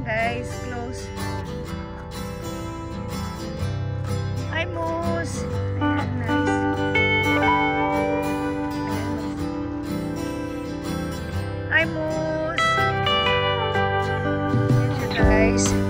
guys, close. Hi, Moose! Ayan, nice. Hi, Moose! Ayan siya, guys.